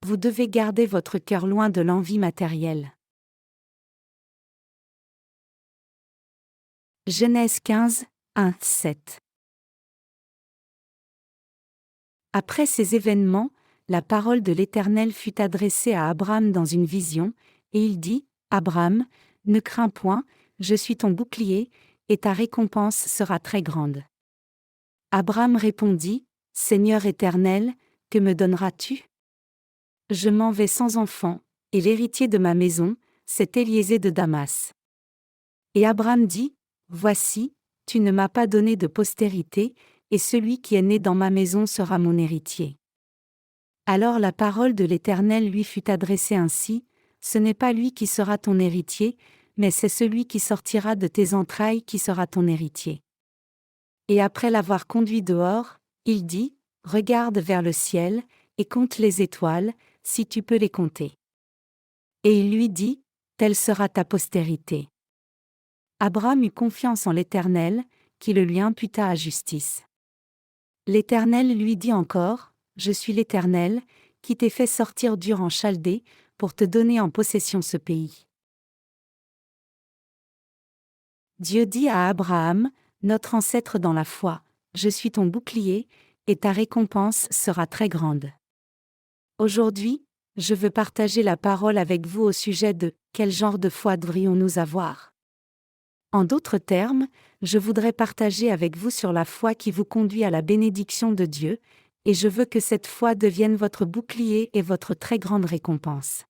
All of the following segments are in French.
Vous devez garder votre cœur loin de l'envie matérielle. Genèse 15, 1-7. Après ces événements, la parole de l'Éternel fut adressée à Abraham dans une vision, et il dit, « Abraham, ne crains point, je suis ton bouclier, et ta récompense sera très grande. » Abraham répondit, « Seigneur Éternel, que me donneras-tu ? Je m'en vais sans enfant, et l'héritier de ma maison, c'est Éliézer de Damas. » Et Abraham dit, « Voici, tu ne m'as pas donné de postérité, et celui qui est né dans ma maison sera mon héritier. » Alors la parole de l'Éternel lui fut adressée ainsi, « Ce n'est pas lui qui sera ton héritier, mais c'est celui qui sortira de tes entrailles qui sera ton héritier. » Et après l'avoir conduit dehors, il dit, « Regarde vers le ciel, et compte les étoiles, si tu peux les compter. » Et il lui dit, « Telle sera ta postérité. » Abraham eut confiance en l'Éternel, qui le lui imputa à justice. L'Éternel lui dit encore, « Je suis l'Éternel, qui t'ai fait sortir d'Ur en Chaldée, pour te donner en possession ce pays. » Dieu dit à Abraham, notre ancêtre dans la foi, « Je suis ton bouclier, et ta récompense sera très grande. » Aujourd'hui, je veux partager la parole avec vous au sujet de « Quel genre de foi devrions-nous avoir ?» En d'autres termes, je voudrais partager avec vous sur la foi qui vous conduit à la bénédiction de Dieu, et je veux que cette foi devienne votre bouclier et votre très grande récompense.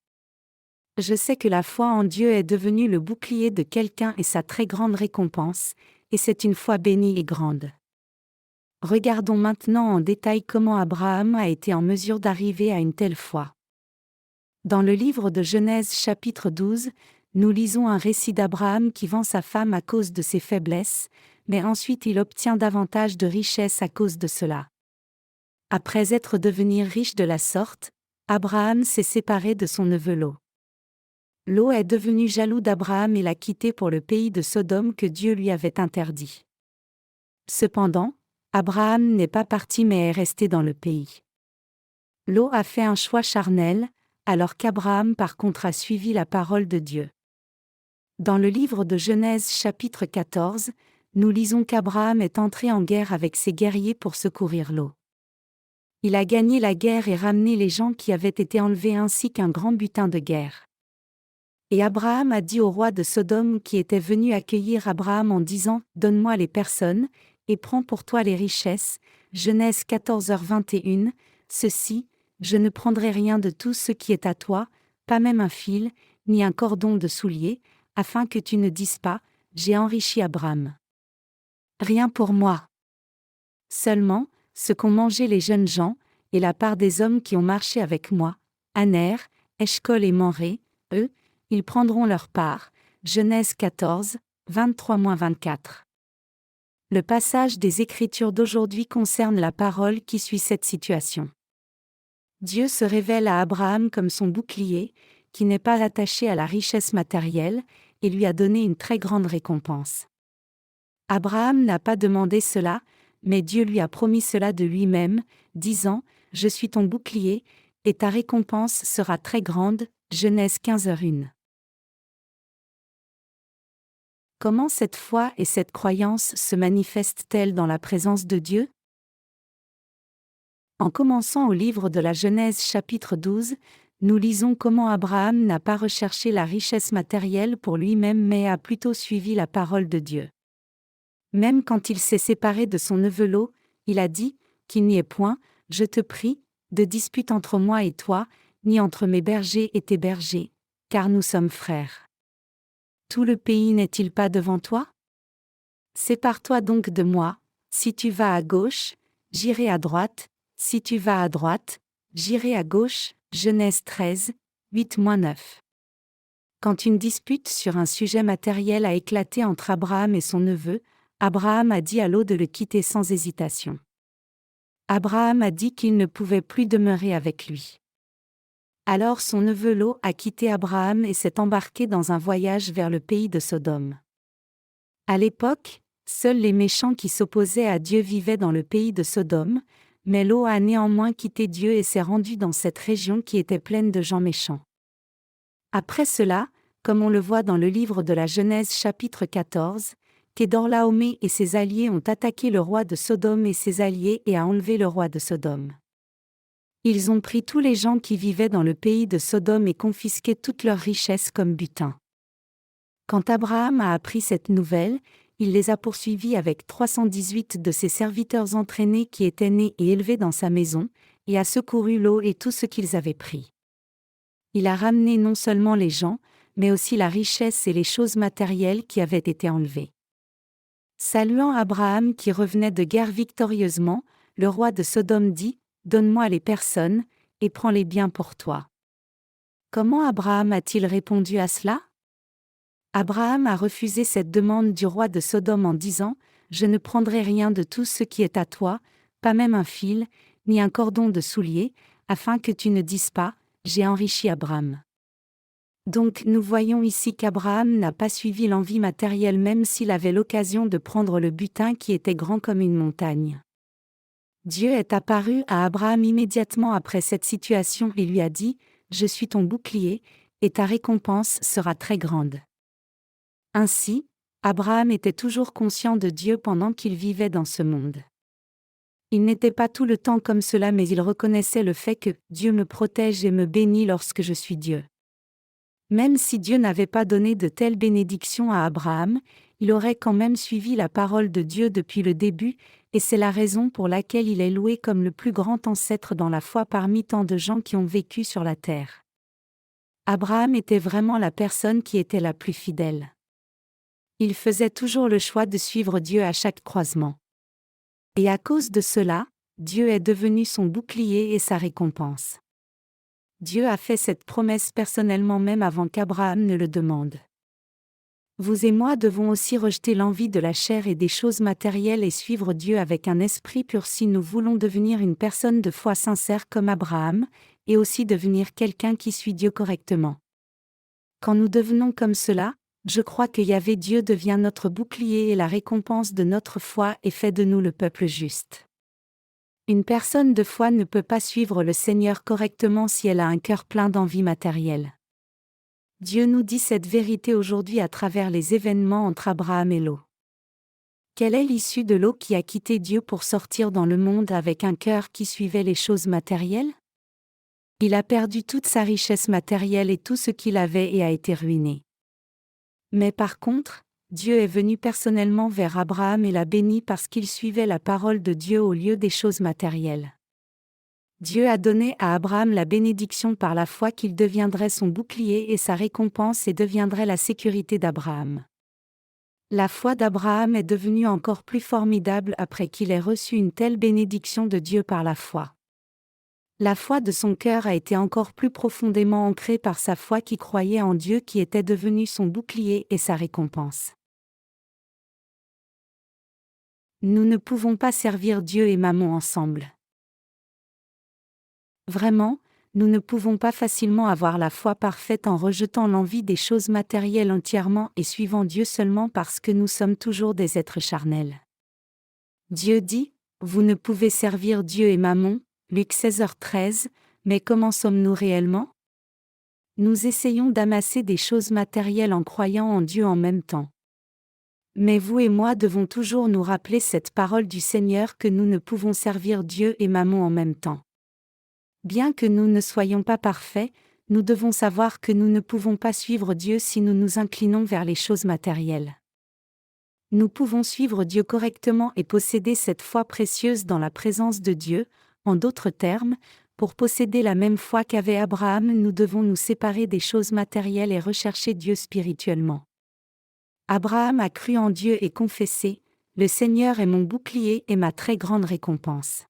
Je sais que la foi en Dieu est devenue le bouclier de quelqu'un et sa très grande récompense, et c'est une foi bénie et grande. Regardons maintenant en détail comment Abraham a été en mesure d'arriver à une telle foi. Dans le livre de Genèse chapitre 12, nous lisons un récit d'Abraham qui vend sa femme à cause de ses faiblesses, mais ensuite il obtient davantage de richesses à cause de cela. Après être devenu riche de la sorte, Abraham s'est séparé de son neveu Lot. Lot est devenu jaloux d'Abraham et l'a quitté pour le pays de Sodome que Dieu lui avait interdit. Cependant, Abraham n'est pas parti mais est resté dans le pays. Lot a fait un choix charnel, alors qu'Abraham par contre a suivi la parole de Dieu. Dans le livre de Genèse chapitre 14, nous lisons qu'Abraham est entré en guerre avec ses guerriers pour secourir Lot. Il a gagné la guerre et ramené les gens qui avaient été enlevés ainsi qu'un grand butin de guerre. Et Abraham a dit au roi de Sodome qui était venu accueillir Abraham en disant « Donne-moi les personnes, et prends pour toi les richesses. » Genèse 14h21, ceci, je ne prendrai rien de tout ce qui est à toi, pas même un fil, ni un cordon de soulier, afin que tu ne dises pas, j'ai enrichi Abraham. Rien pour moi. Seulement, ce qu'ont mangé les jeunes gens, et la part des hommes qui ont marché avec moi, Aner, Eshcol et Manré, eux, ils prendront leur part. Genèse 14, 23-24. Le passage des Écritures d'aujourd'hui concerne la parole qui suit cette situation. Dieu se révèle à Abraham comme son bouclier, qui n'est pas attaché à la richesse matérielle, et lui a donné une très grande récompense. Abraham n'a pas demandé cela, mais Dieu lui a promis cela de lui-même, disant « Je suis ton bouclier, et ta récompense sera très grande. » Genèse 15h1. Comment cette foi et cette croyance se manifestent-elles dans la présence de Dieu ? En commençant au livre de la Genèse chapitre 12, nous lisons comment Abraham n'a pas recherché la richesse matérielle pour lui-même mais a plutôt suivi la parole de Dieu. Même quand il s'est séparé de son neveu Lot, il a dit « Qu'il n'y ait point, je te prie, de dispute entre moi et toi, ni entre mes bergers et tes bergers, car nous sommes frères. Tout le pays n'est-il pas devant toi ? Sépare-toi donc de moi, si tu vas à gauche, j'irai à droite, si tu vas à droite, j'irai à gauche. » Genèse 13, 8-9. Quand une dispute sur un sujet matériel a éclaté entre Abraham et son neveu, Abraham a dit à Lot de le quitter sans hésitation. Abraham a dit qu'il ne pouvait plus demeurer avec lui. Alors son neveu Lot a quitté Abraham et s'est embarqué dans un voyage vers le pays de Sodome. À l'époque, seuls les méchants qui s'opposaient à Dieu vivaient dans le pays de Sodome, Mais Lot a néanmoins quitté Dieu et s'est rendu dans cette région qui était pleine de gens méchants. Après cela, comme on le voit dans le livre de la Genèse chapitre 14, Kedorlaomé et ses alliés ont attaqué le roi de Sodome et ses alliés et a enlevé le roi de Sodome. Ils ont pris tous les gens qui vivaient dans le pays de Sodome et confisqué toutes leurs richesses comme butin. Quand Abraham a appris cette nouvelle, il les a poursuivis avec 318 de ses serviteurs entraînés qui étaient nés et élevés dans sa maison, et a secouru Lot et tout ce qu'ils avaient pris. Il a ramené non seulement les gens, mais aussi la richesse et les choses matérielles qui avaient été enlevées. Saluant Abraham qui revenait de guerre victorieusement, le roi de Sodome dit : « Donne-moi les personnes, et prends les biens pour toi. » Comment Abraham a-t-il répondu à cela ? Abraham a refusé cette demande du roi de Sodome en disant : « Je ne prendrai rien de tout ce qui est à toi, pas même un fil, ni un cordon de soulier, afin que tu ne dises pas : J'ai enrichi Abraham. » Donc nous voyons ici qu'Abraham n'a pas suivi l'envie matérielle même s'il avait l'occasion de prendre le butin qui était grand comme une montagne. Dieu est apparu à Abraham immédiatement après cette situation et lui a dit : « Je suis ton bouclier, et ta récompense sera très grande. » Ainsi, Abraham était toujours conscient de Dieu pendant qu'il vivait dans ce monde. Il n'était pas tout le temps comme cela, mais il reconnaissait le fait que Dieu me protège et me bénit lorsque je suis Dieu. Même si Dieu n'avait pas donné de telles bénédictions à Abraham, il aurait quand même suivi la parole de Dieu depuis le début, et c'est la raison pour laquelle il est loué comme le plus grand ancêtre dans la foi parmi tant de gens qui ont vécu sur la terre. Abraham était vraiment la personne qui était la plus fidèle. Il faisait toujours le choix de suivre Dieu à chaque croisement. Et à cause de cela, Dieu est devenu son bouclier et sa récompense. Dieu a fait cette promesse personnellement même avant qu'Abraham ne le demande. Vous et moi devons aussi rejeter l'envie de la chair et des choses matérielles et suivre Dieu avec un esprit pur si nous voulons devenir une personne de foi sincère comme Abraham, et aussi devenir quelqu'un qui suit Dieu correctement. Quand nous devenons comme cela, je crois que Yahvé Dieu devient notre bouclier et la récompense de notre foi et fait de nous le peuple juste. Une personne de foi ne peut pas suivre le Seigneur correctement si elle a un cœur plein d'envie matérielle. Dieu nous dit cette vérité aujourd'hui à travers les événements entre Abraham et Lot. Quelle est l'issue de Lot qui a quitté Dieu pour sortir dans le monde avec un cœur qui suivait les choses matérielles ? Il a perdu toute sa richesse matérielle et tout ce qu'il avait et a été ruiné. Mais par contre, Dieu est venu personnellement vers Abraham et l'a béni parce qu'il suivait la parole de Dieu au lieu des choses matérielles. Dieu a donné à Abraham la bénédiction par la foi qu'il deviendrait son bouclier et sa récompense et deviendrait la sécurité d'Abraham. La foi d'Abraham est devenue encore plus formidable après qu'il ait reçu une telle bénédiction de Dieu par la foi. La foi de son cœur a été encore plus profondément ancrée par sa foi qui croyait en Dieu qui était devenu son bouclier et sa récompense. Nous ne pouvons pas servir Dieu et Mammon ensemble. Vraiment, nous ne pouvons pas facilement avoir la foi parfaite en rejetant l'envie des choses matérielles entièrement et suivant Dieu seulement parce que nous sommes toujours des êtres charnels. Dieu dit : « Vous ne pouvez servir Dieu et Mammon » Luc 16h13, mais comment sommes-nous réellement ? Nous essayons d'amasser des choses matérielles en croyant en Dieu en même temps. Mais vous et moi devons toujours nous rappeler cette parole du Seigneur que nous ne pouvons servir Dieu et Mammon en même temps. Bien que nous ne soyons pas parfaits, nous devons savoir que nous ne pouvons pas suivre Dieu si nous nous inclinons vers les choses matérielles. Nous pouvons suivre Dieu correctement et posséder cette foi précieuse dans la présence de Dieu. En d'autres termes, pour posséder la même foi qu'avait Abraham, nous devons nous séparer des choses matérielles et rechercher Dieu spirituellement. Abraham a cru en Dieu et confessé : « Le Seigneur est mon bouclier et ma très grande récompense. »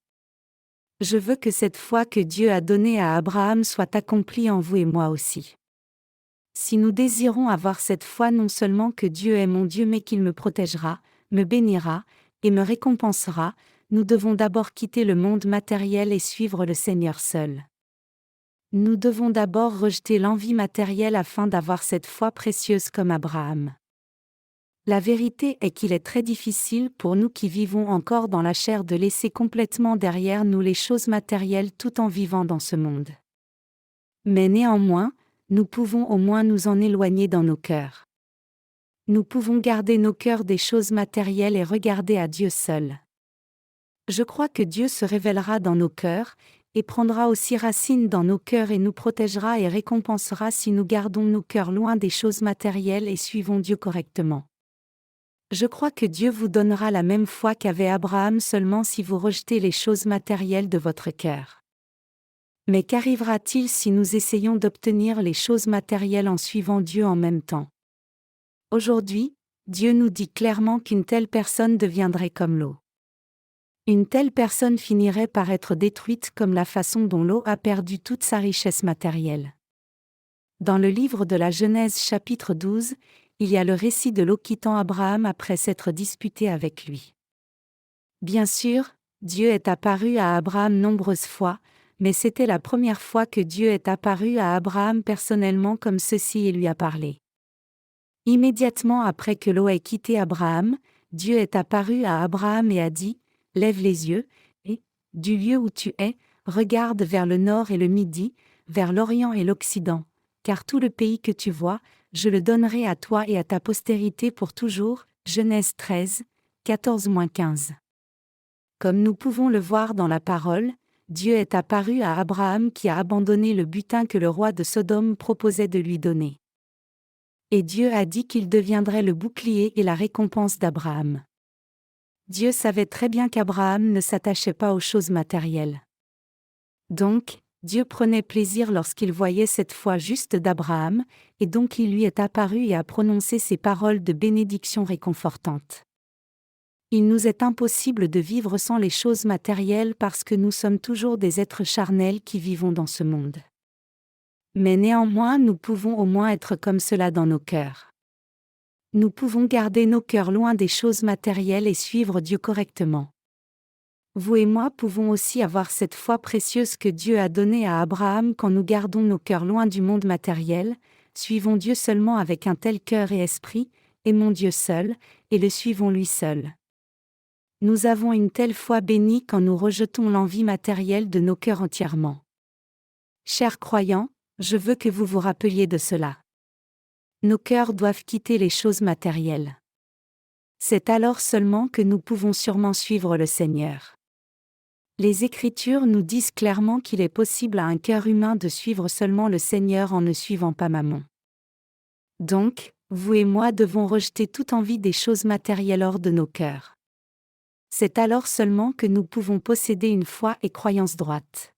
Je veux que cette foi que Dieu a donnée à Abraham soit accomplie en vous et moi aussi. Si nous désirons avoir cette foi non seulement que Dieu est mon Dieu mais qu'il me protégera, me bénira et me récompensera, nous devons d'abord quitter le monde matériel et suivre le Seigneur seul. Nous devons d'abord rejeter l'envie matérielle afin d'avoir cette foi précieuse comme Abraham. La vérité est qu'il est très difficile pour nous qui vivons encore dans la chair de laisser complètement derrière nous les choses matérielles tout en vivant dans ce monde. Mais néanmoins, nous pouvons au moins nous en éloigner dans nos cœurs. Nous pouvons garder nos cœurs des choses matérielles et regarder à Dieu seul. Je crois que Dieu se révélera dans nos cœurs, et prendra aussi racine dans nos cœurs et nous protégera et récompensera si nous gardons nos cœurs loin des choses matérielles et suivons Dieu correctement. Je crois que Dieu vous donnera la même foi qu'avait Abraham seulement si vous rejetez les choses matérielles de votre cœur. Mais qu'arrivera-t-il si nous essayons d'obtenir les choses matérielles en suivant Dieu en même temps? Aujourd'hui, Dieu nous dit clairement qu'une telle personne deviendrait comme l'eau. Une telle personne finirait par être détruite comme la façon dont l'eau a perdu toute sa richesse matérielle. Dans le livre de la Genèse chapitre 12, il y a le récit de Lot quittant Abraham après s'être disputé avec lui. Bien sûr, Dieu est apparu à Abraham nombreuses fois, mais c'était la première fois que Dieu est apparu à Abraham personnellement comme ceci et lui a parlé. Immédiatement après que Lot ait quitté Abraham, Dieu est apparu à Abraham et a dit, « Lève les yeux, et, du lieu où tu es, regarde vers le nord et le midi, vers l'orient et l'occident, car tout le pays que tu vois, je le donnerai à toi et à ta postérité pour toujours. » Genèse 13, 14-15. Comme nous pouvons le voir dans la parole, Dieu est apparu à Abraham qui a abandonné le butin que le roi de Sodome proposait de lui donner. Et Dieu a dit qu'il deviendrait le bouclier et la récompense d'Abraham. Dieu savait très bien qu'Abraham ne s'attachait pas aux choses matérielles. Donc, Dieu prenait plaisir lorsqu'il voyait cette foi juste d'Abraham, et donc il lui est apparu et a prononcé ces paroles de bénédiction réconfortante. Il nous est impossible de vivre sans les choses matérielles parce que nous sommes toujours des êtres charnels qui vivons dans ce monde. Mais néanmoins nous pouvons au moins être comme cela dans nos cœurs. Nous pouvons garder nos cœurs loin des choses matérielles et suivre Dieu correctement. Vous et moi pouvons aussi avoir cette foi précieuse que Dieu a donnée à Abraham quand nous gardons nos cœurs loin du monde matériel, suivons Dieu seulement avec un tel cœur et esprit, aimons Dieu seul, et le suivons lui seul. Nous avons une telle foi bénie quand nous rejetons l'envie matérielle de nos cœurs entièrement. Chers croyants, je veux que vous vous rappeliez de cela. Nos cœurs doivent quitter les choses matérielles. C'est alors seulement que nous pouvons sûrement suivre le Seigneur. Les Écritures nous disent clairement qu'il est possible à un cœur humain de suivre seulement le Seigneur en ne suivant pas Mammon. Donc, vous et moi devons rejeter toute envie des choses matérielles hors de nos cœurs. C'est alors seulement que nous pouvons posséder une foi et croyance droite.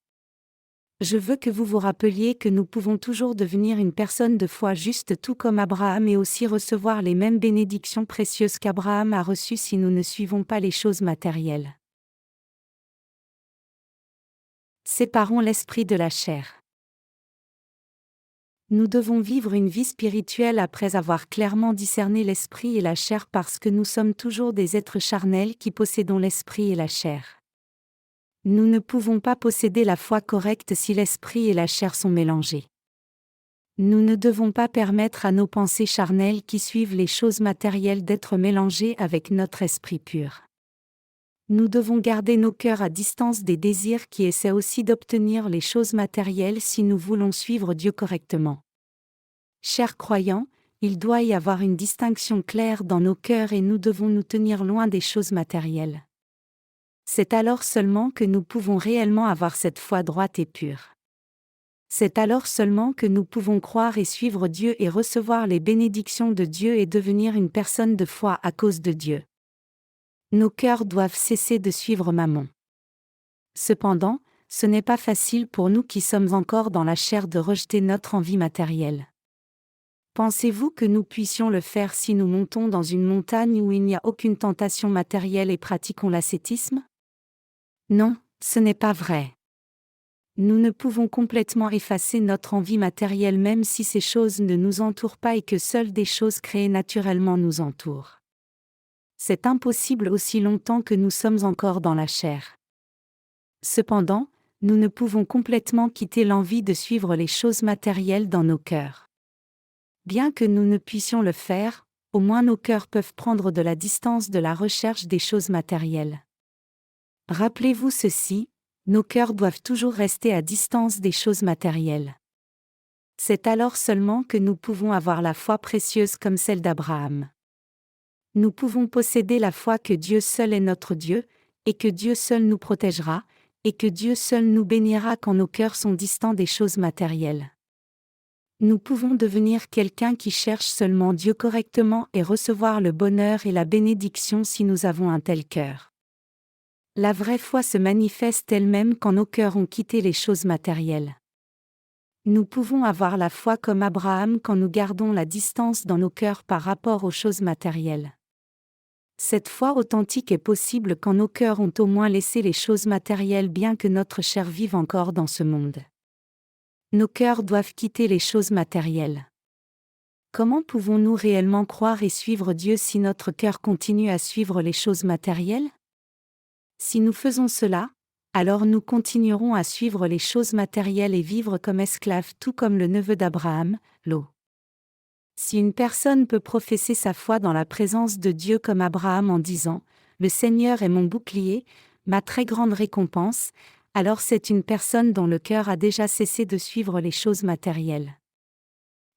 Je veux que vous vous rappeliez que nous pouvons toujours devenir une personne de foi juste tout comme Abraham et aussi recevoir les mêmes bénédictions précieuses qu'Abraham a reçues si nous ne suivons pas les choses matérielles. Séparons l'esprit de la chair. Nous devons vivre une vie spirituelle après avoir clairement discerné l'esprit et la chair parce que nous sommes toujours des êtres charnels qui possédons l'esprit et la chair. Nous ne pouvons pas posséder la foi correcte si l'esprit et la chair sont mélangés. Nous ne devons pas permettre à nos pensées charnelles qui suivent les choses matérielles d'être mélangées avec notre esprit pur. Nous devons garder nos cœurs à distance des désirs qui essaient aussi d'obtenir les choses matérielles si nous voulons suivre Dieu correctement. Chers croyants, il doit y avoir une distinction claire dans nos cœurs et nous devons nous tenir loin des choses matérielles. C'est alors seulement que nous pouvons réellement avoir cette foi droite et pure. C'est alors seulement que nous pouvons croire et suivre Dieu et recevoir les bénédictions de Dieu et devenir une personne de foi à cause de Dieu. Nos cœurs doivent cesser de suivre Mammon. Cependant, ce n'est pas facile pour nous qui sommes encore dans la chair de rejeter notre envie matérielle. Pensez-vous que nous puissions le faire si nous montons dans une montagne où il n'y a aucune tentation matérielle et pratiquons l'ascétisme? Non, ce n'est pas vrai. Nous ne pouvons complètement effacer notre envie matérielle même si ces choses ne nous entourent pas et que seules des choses créées naturellement nous entourent. C'est impossible aussi longtemps que nous sommes encore dans la chair. Cependant, nous ne pouvons complètement quitter l'envie de suivre les choses matérielles dans nos cœurs. Bien que nous ne puissions le faire, au moins nos cœurs peuvent prendre de la distance de la recherche des choses matérielles. Rappelez-vous ceci, nos cœurs doivent toujours rester à distance des choses matérielles. C'est alors seulement que nous pouvons avoir la foi précieuse comme celle d'Abraham. Nous pouvons posséder la foi que Dieu seul est notre Dieu, et que Dieu seul nous protégera, et que Dieu seul nous bénira quand nos cœurs sont distants des choses matérielles. Nous pouvons devenir quelqu'un qui cherche seulement Dieu correctement et recevoir le bonheur et la bénédiction si nous avons un tel cœur. La vraie foi se manifeste elle-même quand nos cœurs ont quitté les choses matérielles. Nous pouvons avoir la foi comme Abraham quand nous gardons la distance dans nos cœurs par rapport aux choses matérielles. Cette foi authentique est possible quand nos cœurs ont au moins laissé les choses matérielles bien que notre chair vive encore dans ce monde. Nos cœurs doivent quitter les choses matérielles. Comment pouvons-nous réellement croire et suivre Dieu si notre cœur continue à suivre les choses matérielles? Si nous faisons cela, alors nous continuerons à suivre les choses matérielles et vivre comme esclaves tout comme le neveu d'Abraham, Lot. Si une personne peut professer sa foi dans la présence de Dieu comme Abraham en disant « Le Seigneur est mon bouclier, ma très grande récompense », alors c'est une personne dont le cœur a déjà cessé de suivre les choses matérielles.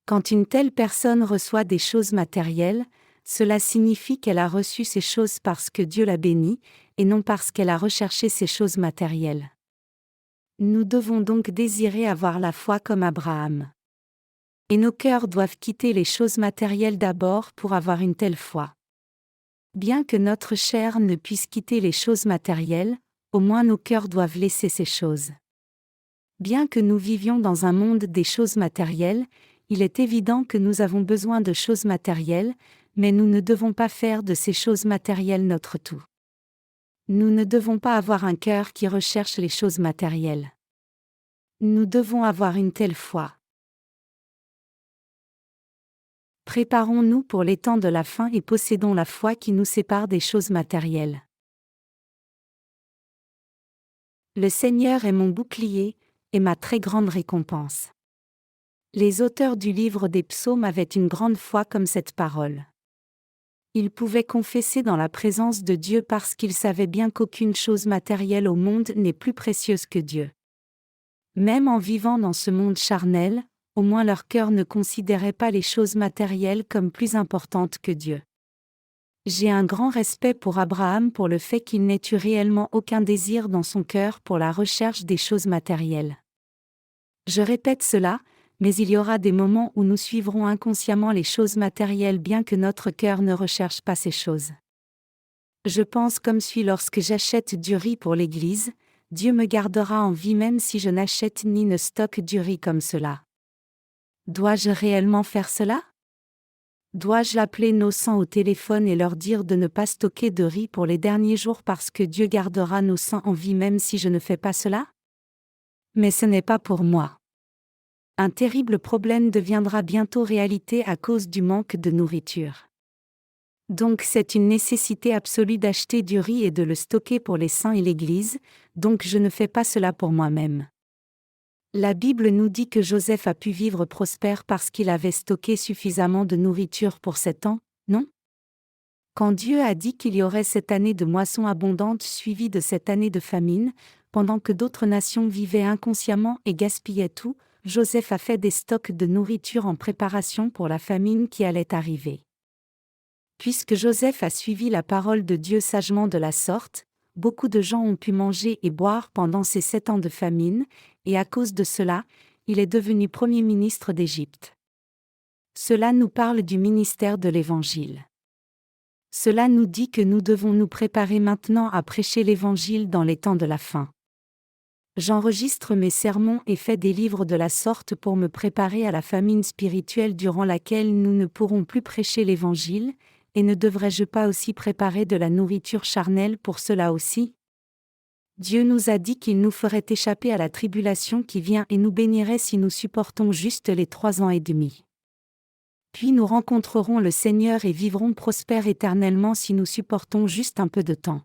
Quand une telle personne reçoit des choses matérielles, cela signifie qu'elle a reçu ces choses parce que Dieu l'a bénie, et non parce qu'elle a recherché ces choses matérielles. Nous devons donc désirer avoir la foi comme Abraham. Et nos cœurs doivent quitter les choses matérielles d'abord pour avoir une telle foi. Bien que notre chair ne puisse quitter les choses matérielles, au moins nos cœurs doivent laisser ces choses. Bien que nous vivions dans un monde des choses matérielles, il est évident que nous avons besoin de choses matérielles, mais nous ne devons pas faire de ces choses matérielles notre tout. Nous ne devons pas avoir un cœur qui recherche les choses matérielles. Nous devons avoir une telle foi. Préparons-nous pour les temps de la fin et possédons la foi qui nous sépare des choses matérielles. Le Seigneur est mon bouclier, et ma très grande récompense. Les auteurs du livre des psaumes avaient une grande foi comme cette parole. Ils pouvaient confesser dans la présence de Dieu parce qu'ils savaient bien qu'aucune chose matérielle au monde n'est plus précieuse que Dieu. Même en vivant dans ce monde charnel, au moins leur cœur ne considérait pas les choses matérielles comme plus importantes que Dieu. J'ai un grand respect pour Abraham pour le fait qu'il n'ait eu réellement aucun désir dans son cœur pour la recherche des choses matérielles. Je répète cela, mais il y aura des moments où nous suivrons inconsciemment les choses matérielles bien que notre cœur ne recherche pas ces choses. Je pense comme suit: lorsque j'achète du riz pour l'église, Dieu me gardera en vie même si je n'achète ni ne stocke du riz comme cela. Dois-je réellement faire cela? Dois-je appeler nos saints au téléphone et leur dire de ne pas stocker de riz pour les derniers jours parce que Dieu gardera nos saints en vie même si je ne fais pas cela? Mais ce n'est pas pour moi. Un terrible problème deviendra bientôt réalité à cause du manque de nourriture. Donc c'est une nécessité absolue d'acheter du riz et de le stocker pour les saints et l'Église, donc je ne fais pas cela pour moi-même. La Bible nous dit que Joseph a pu vivre prospère parce qu'il avait stocké suffisamment de nourriture pour 7 ans, non? Quand Dieu a dit qu'il y aurait cette année de moisson abondante suivie de cette année de famine, pendant que d'autres nations vivaient inconsciemment et gaspillaient tout, Joseph a fait des stocks de nourriture en préparation pour la famine qui allait arriver. Puisque Joseph a suivi la parole de Dieu sagement de la sorte, beaucoup de gens ont pu manger et boire pendant ces 7 ans de famine, et à cause de cela, il est devenu premier ministre d'Égypte. Cela nous parle du ministère de l'Évangile. Cela nous dit que nous devons nous préparer maintenant à prêcher l'Évangile dans les temps de la fin. J'enregistre mes sermons et fais des livres de la sorte pour me préparer à la famine spirituelle durant laquelle nous ne pourrons plus prêcher l'Évangile, et ne devrais-je pas aussi préparer de la nourriture charnelle pour cela aussi? Dieu nous a dit qu'il nous ferait échapper à la tribulation qui vient et nous bénirait si nous supportons juste les 3 ans et demi. Puis nous rencontrerons le Seigneur et vivrons prospères éternellement si nous supportons juste un peu de temps.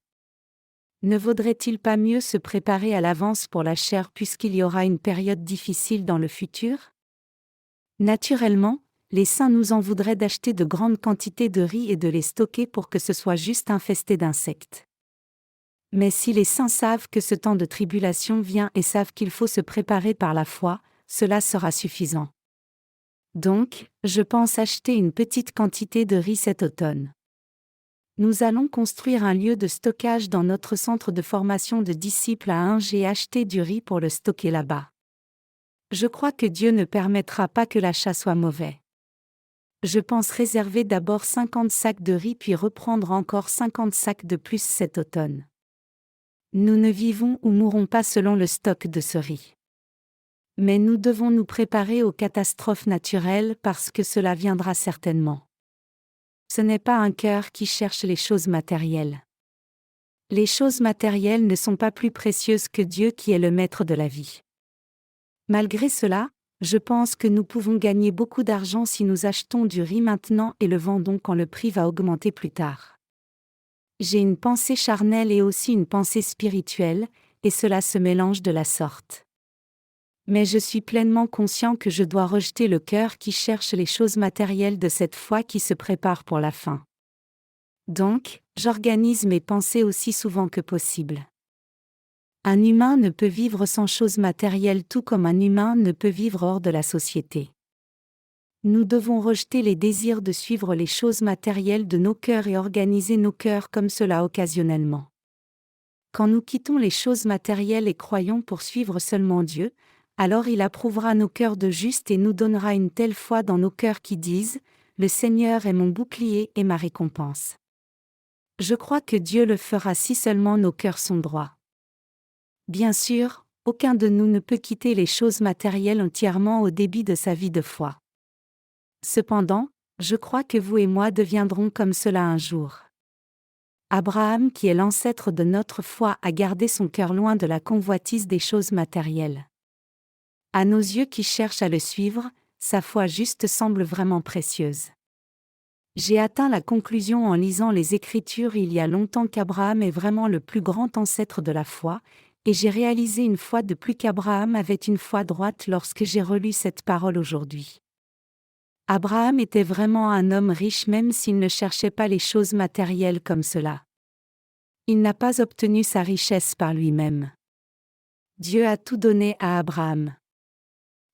Ne vaudrait-il pas mieux se préparer à l'avance pour la chair puisqu'il y aura une période difficile dans le futur? Naturellement, les saints nous en voudraient d'acheter de grandes quantités de riz et de les stocker pour que ce soit juste infesté d'insectes. Mais si les saints savent que ce temps de tribulation vient et savent qu'il faut se préparer par la foi, cela sera suffisant. Donc, je pense acheter une petite quantité de riz cet automne. Nous allons construire un lieu de stockage dans notre centre de formation de disciples à Hinges et acheter du riz pour le stocker là-bas. Je crois que Dieu ne permettra pas que l'achat soit mauvais. Je pense réserver d'abord 50 sacs de riz puis reprendre encore 50 sacs de plus cet automne. Nous ne vivons ou mourrons pas selon le stock de ce riz. Mais nous devons nous préparer aux catastrophes naturelles parce que cela viendra certainement. Ce n'est pas un cœur qui cherche les choses matérielles. Les choses matérielles ne sont pas plus précieuses que Dieu qui est le maître de la vie. Malgré cela, je pense que nous pouvons gagner beaucoup d'argent si nous achetons du riz maintenant et le vendons quand le prix va augmenter plus tard. J'ai une pensée charnelle et aussi une pensée spirituelle, et cela se mélange de la sorte. Mais je suis pleinement conscient que je dois rejeter le cœur qui cherche les choses matérielles de cette foi qui se prépare pour la fin. Donc, j'organise mes pensées aussi souvent que possible. Un humain ne peut vivre sans choses matérielles tout comme un humain ne peut vivre hors de la société. Nous devons rejeter les désirs de suivre les choses matérielles de nos cœurs et organiser nos cœurs comme cela occasionnellement. Quand nous quittons les choses matérielles et croyons pour suivre seulement Dieu, alors il approuvera nos cœurs de juste et nous donnera une telle foi dans nos cœurs qui disent « Le Seigneur est mon bouclier et ma récompense ». Je crois que Dieu le fera si seulement nos cœurs sont droits. Bien sûr, aucun de nous ne peut quitter les choses matérielles entièrement au début de sa vie de foi. Cependant, je crois que vous et moi deviendrons comme cela un jour. Abraham, qui est l'ancêtre de notre foi, a gardé son cœur loin de la convoitise des choses matérielles. À nos yeux qui cherchent à le suivre, sa foi juste semble vraiment précieuse. J'ai atteint la conclusion en lisant les Écritures il y a longtemps qu'Abraham est vraiment le plus grand ancêtre de la foi, et j'ai réalisé une fois de plus qu'Abraham avait une foi droite lorsque j'ai relu cette parole aujourd'hui. Abraham était vraiment un homme riche même s'il ne cherchait pas les choses matérielles comme cela. Il n'a pas obtenu sa richesse par lui-même. Dieu a tout donné à Abraham.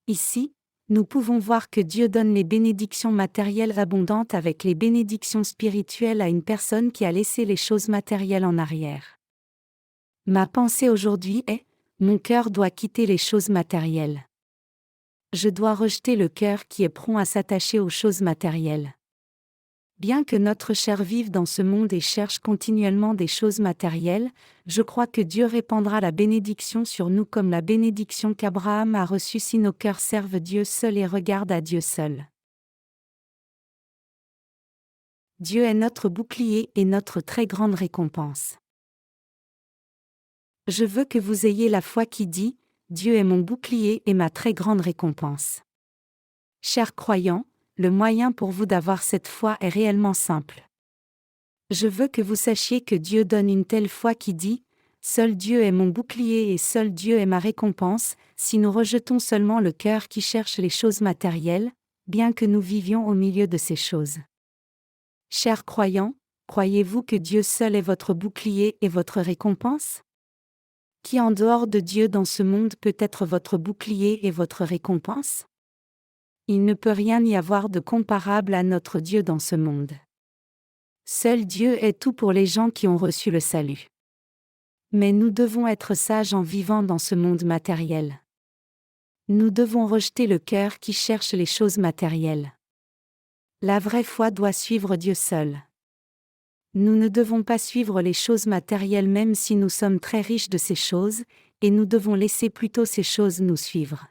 Ici, nous pouvons voir que Dieu donne les bénédictions matérielles abondantes avec les bénédictions spirituelles à une personne qui a laissé les choses matérielles en arrière. Ma pensée aujourd'hui est, mon cœur doit quitter les choses matérielles. Je dois rejeter le cœur qui est prompt à s'attacher aux choses matérielles. Bien que notre chair vive dans ce monde et cherche continuellement des choses matérielles, je crois que Dieu répandra la bénédiction sur nous comme la bénédiction qu'Abraham a reçue si nos cœurs servent Dieu seul et regardent à Dieu seul. Dieu est notre bouclier et notre très grande récompense. Je veux que vous ayez la foi qui dit « Dieu est mon bouclier et ma très grande récompense ». Chers croyants, le moyen pour vous d'avoir cette foi est réellement simple. Je veux que vous sachiez que Dieu donne une telle foi qui dit « Seul Dieu est mon bouclier et seul Dieu est ma récompense » si nous rejetons seulement le cœur qui cherche les choses matérielles, bien que nous vivions au milieu de ces choses. Chers croyants, croyez-vous que Dieu seul est votre bouclier et votre récompense ? Qui en dehors de Dieu dans ce monde peut être votre bouclier et votre récompense ? Il ne peut rien y avoir de comparable à notre Dieu dans ce monde. Seul Dieu est tout pour les gens qui ont reçu le salut. Mais nous devons être sages en vivant dans ce monde matériel. Nous devons rejeter le cœur qui cherche les choses matérielles. La vraie foi doit suivre Dieu seul. Nous ne devons pas suivre les choses matérielles même si nous sommes très riches de ces choses, et nous devons laisser plutôt ces choses nous suivre.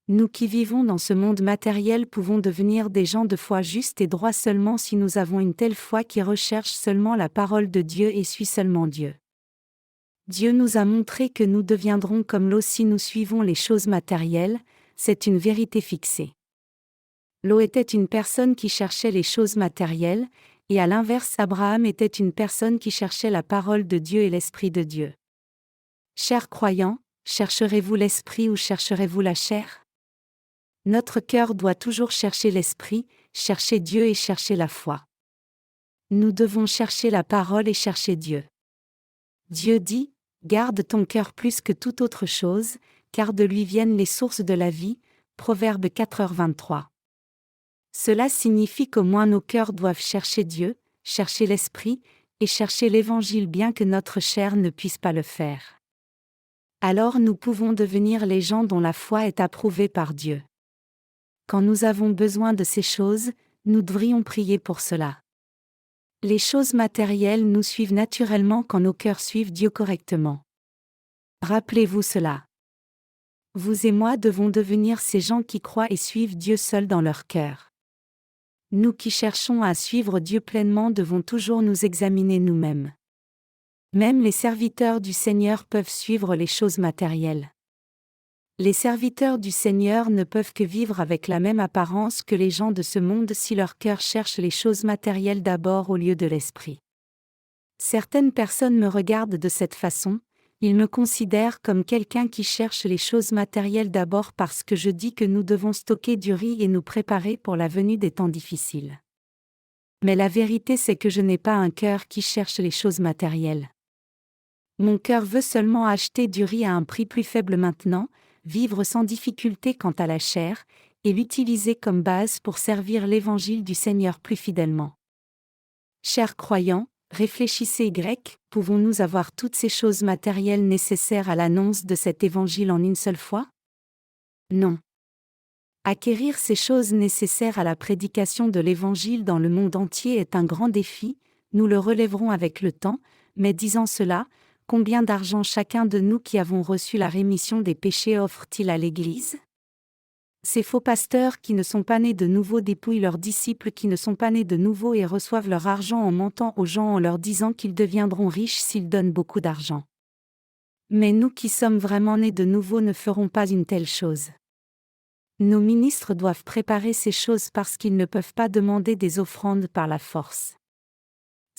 Nous qui vivons dans ce monde matériel pouvons devenir des gens de foi justes et droits seulement si nous avons une telle foi qui recherche seulement la parole de Dieu et suit seulement Dieu. Dieu nous a montré que nous deviendrons comme Lot si nous suivons les choses matérielles, c'est une vérité fixée. Lot était une personne qui cherchait les choses matérielles, et à l'inverse Abraham était une personne qui cherchait la parole de Dieu et l'Esprit de Dieu. Chers croyants, chercherez-vous l'Esprit ou chercherez-vous la chair ? Notre cœur doit toujours chercher l'Esprit, chercher Dieu et chercher la foi. Nous devons chercher la parole et chercher Dieu. Dieu dit, « Garde ton cœur plus que toute autre chose, car de lui viennent les sources de la vie » Proverbe 4h23. Cela signifie qu'au moins nos cœurs doivent chercher Dieu, chercher l'Esprit, et chercher l'Évangile bien que notre chair ne puisse pas le faire. Alors nous pouvons devenir les gens dont la foi est approuvée par Dieu. Quand nous avons besoin de ces choses, nous devrions prier pour cela. Les choses matérielles nous suivent naturellement quand nos cœurs suivent Dieu correctement. Rappelez-vous cela. Vous et moi devons devenir ces gens qui croient et suivent Dieu seul dans leur cœur. Nous qui cherchons à suivre Dieu pleinement devons toujours nous examiner nous-mêmes. Même les serviteurs du Seigneur peuvent suivre les choses matérielles. Les serviteurs du Seigneur ne peuvent que vivre avec la même apparence que les gens de ce monde si leur cœur cherche les choses matérielles d'abord au lieu de l'esprit. Certaines personnes me regardent de cette façon, ils me considèrent comme quelqu'un qui cherche les choses matérielles d'abord parce que je dis que nous devons stocker du riz et nous préparer pour la venue des temps difficiles. Mais la vérité c'est que je n'ai pas un cœur qui cherche les choses matérielles. Mon cœur veut seulement acheter du riz à un prix plus faible maintenant, vivre sans difficulté quant à la chair, et l'utiliser comme base pour servir l'Évangile du Seigneur plus fidèlement. Chers croyants, réfléchissez pouvons-nous avoir toutes ces choses matérielles nécessaires à l'annonce de cet Évangile en une seule fois? Non. Acquérir ces choses nécessaires à la prédication de l'Évangile dans le monde entier est un grand défi, nous le relèverons avec le temps, mais disant cela, combien d'argent chacun de nous qui avons reçu la rémission des péchés offre-t-il à l'Église? Ces faux pasteurs qui ne sont pas nés de nouveau dépouillent leurs disciples qui ne sont pas nés de nouveau et reçoivent leur argent en mentant aux gens en leur disant qu'ils deviendront riches s'ils donnent beaucoup d'argent. Mais nous qui sommes vraiment nés de nouveau ne ferons pas une telle chose. Nos ministres doivent préparer ces choses parce qu'ils ne peuvent pas demander des offrandes par la force.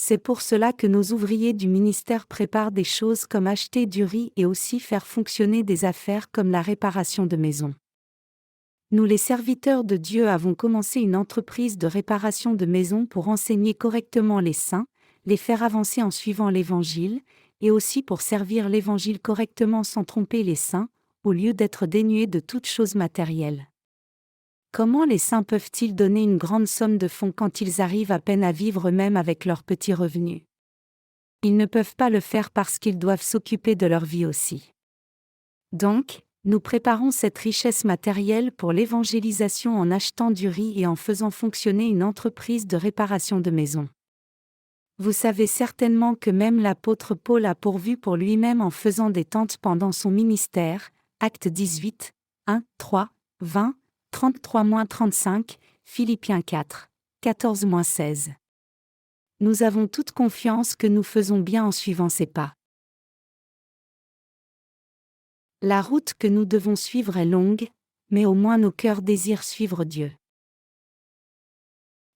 C'est pour cela que nos ouvriers du ministère préparent des choses comme acheter du riz et aussi faire fonctionner des affaires comme la réparation de maisons. Nous les serviteurs de Dieu avons commencé une entreprise de réparation de maisons pour enseigner correctement les saints, les faire avancer en suivant l'Évangile, et aussi pour servir l'Évangile correctement sans tromper les saints, au lieu d'être dénués de toute chose matérielle. Comment les saints peuvent-ils donner une grande somme de fonds quand ils arrivent à peine à vivre même avec leurs petits revenus? Ils ne peuvent pas le faire parce qu'ils doivent s'occuper de leur vie aussi. Donc, nous préparons cette richesse matérielle pour l'évangélisation en achetant du riz et en faisant fonctionner une entreprise de réparation de maisons. Vous savez certainement que même l'apôtre Paul a pourvu pour lui-même en faisant des tentes pendant son ministère, Actes 18, 1, 3, 20, 33-35, Philippiens 4, 14-16. Nous avons toute confiance que nous faisons bien en suivant ces pas. La route que nous devons suivre est longue, mais au moins nos cœurs désirent suivre Dieu.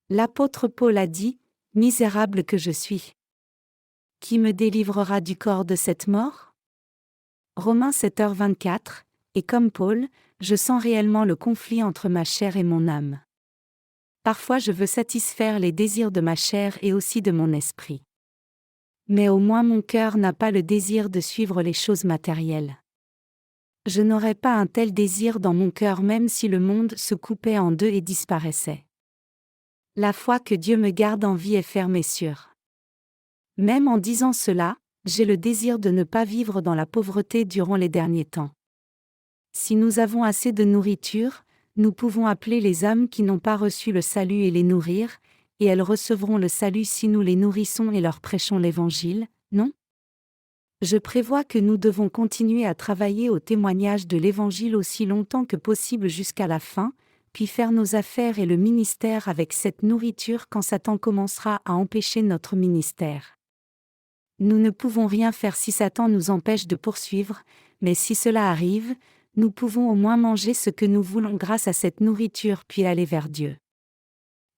L'apôtre Paul a dit, « Misérable que je suis. Qui me délivrera du corps de cette mort ?» Romains 7h24, et comme Paul, je sens réellement le conflit entre ma chair et mon âme. Parfois je veux satisfaire les désirs de ma chair et aussi de mon esprit. Mais au moins mon cœur n'a pas le désir de suivre les choses matérielles. Je n'aurais pas un tel désir dans mon cœur même si le monde se coupait en deux et disparaissait. La foi que Dieu me garde en vie est ferme et sûre. Même en disant cela, j'ai le désir de ne pas vivre dans la pauvreté durant les derniers temps. Si nous avons assez de nourriture, nous pouvons appeler les âmes qui n'ont pas reçu le salut et les nourrir, et elles recevront le salut si nous les nourrissons et leur prêchons l'Évangile, non? Je prévois que nous devons continuer à travailler au témoignage de l'Évangile aussi longtemps que possible jusqu'à la fin, puis faire nos affaires et le ministère avec cette nourriture quand Satan commencera à empêcher notre ministère. Nous ne pouvons rien faire si Satan nous empêche de poursuivre, mais si cela arrive, nous pouvons au moins manger ce que nous voulons grâce à cette nourriture puis aller vers Dieu.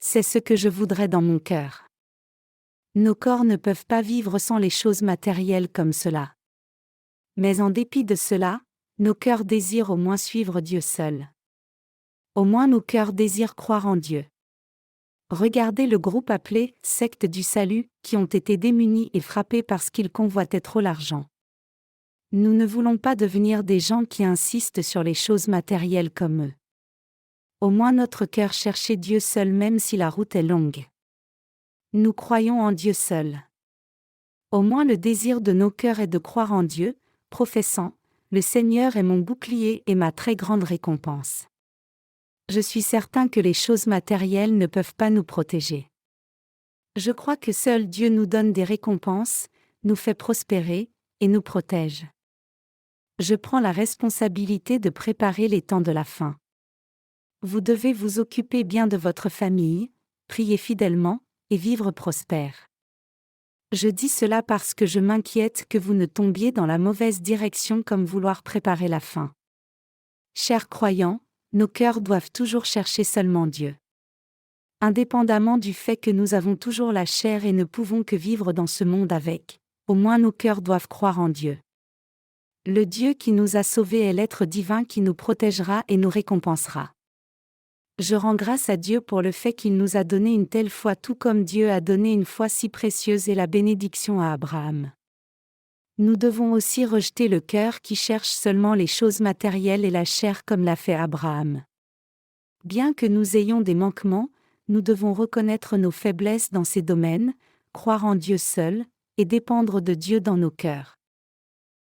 C'est ce que je voudrais dans mon cœur. Nos corps ne peuvent pas vivre sans les choses matérielles comme cela. Mais en dépit de cela, nos cœurs désirent au moins suivre Dieu seul. Au moins nos cœurs désirent croire en Dieu. Regardez le groupe appelé « Secte du salut » qui ont été démunis et frappés parce qu'ils convoitaient trop l'argent. Nous ne voulons pas devenir des gens qui insistent sur les choses matérielles comme eux. Au moins notre cœur cherchait Dieu seul même si la route est longue. Nous croyons en Dieu seul. Au moins le désir de nos cœurs est de croire en Dieu, professant « Le Seigneur est mon bouclier et ma très grande récompense ». Je suis certain que les choses matérielles ne peuvent pas nous protéger. Je crois que seul Dieu nous donne des récompenses, nous fait prospérer, et nous protège. Je prends la responsabilité de préparer les temps de la fin. Vous devez vous occuper bien de votre famille, prier fidèlement, et vivre prospère. Je dis cela parce que je m'inquiète que vous ne tombiez dans la mauvaise direction comme vouloir préparer la fin. Chers croyants, nos cœurs doivent toujours chercher seulement Dieu. Indépendamment du fait que nous avons toujours la chair et ne pouvons que vivre dans ce monde avec, au moins nos cœurs doivent croire en Dieu. Le Dieu qui nous a sauvés est l'être divin qui nous protégera et nous récompensera. Je rends grâce à Dieu pour le fait qu'il nous a donné une telle foi tout comme Dieu a donné une foi si précieuse et la bénédiction à Abraham. Nous devons aussi rejeter le cœur qui cherche seulement les choses matérielles et la chair comme l'a fait Abraham. Bien que nous ayons des manquements, nous devons reconnaître nos faiblesses dans ces domaines, croire en Dieu seul, et dépendre de Dieu dans nos cœurs.